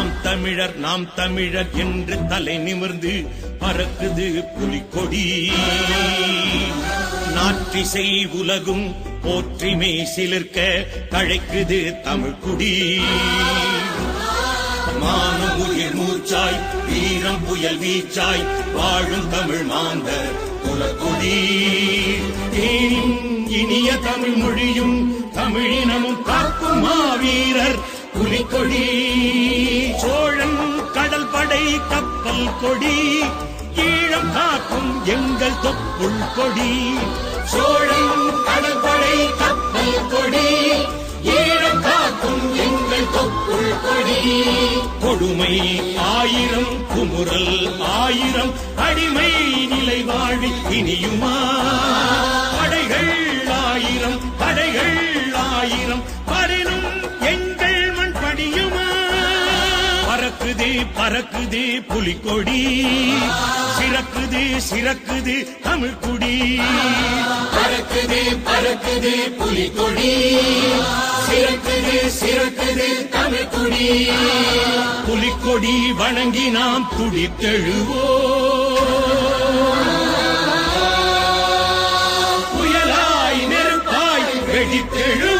நாம் தமிழர் என்று தலை நிமிர்ந்து பறக்குது புலிக்கொடி. நாற்றிசை உலகும் போற்றிமை சிலிர்க்க தழைக்குது தமிழ்குடி. மானம் உயிர் மூச்சாய் வீரம் புயல் வீச்சாய் வாழும் தமிழ் மாந்தர் குலக்கொடி. இனிய தமிழ் மொழியும் தமிழினமும் காக்கும் மாவீரர் புலிக்கொடி. சோழன் கடல் படை கப்பல் கொடி, ஈழம் காக்கும் எங்கள் தொப்புள் கொடி. சோழன் கடல் படை கப்பல் கொடி, ஈழம் காக்கும் எங்கள் தொப்புள் கொடி. கொடுமை ஆயிரம் குமுறல் ஆயிரம் அடிமை நிலை வாழ்வி இனியுமா. படைகள் ஆயிரம் படைகள் ஆயிரம் பரினும் எங்கள் மண் படியுமா. பறக்குதே பறக்குதே புலிக்கொடி, சிறக்குதே சிறக்குதே தமிழ்குடி. பறக்குதே பறக்குதே புலிக்கொடி, சிறக்குதே சிறக்குதே தமிழ்குடி. புலிக்கொடி வணங்கி நாம் துடித்தெழுவோம். புயலாய் நெருப்பாய் வெடித்தெழு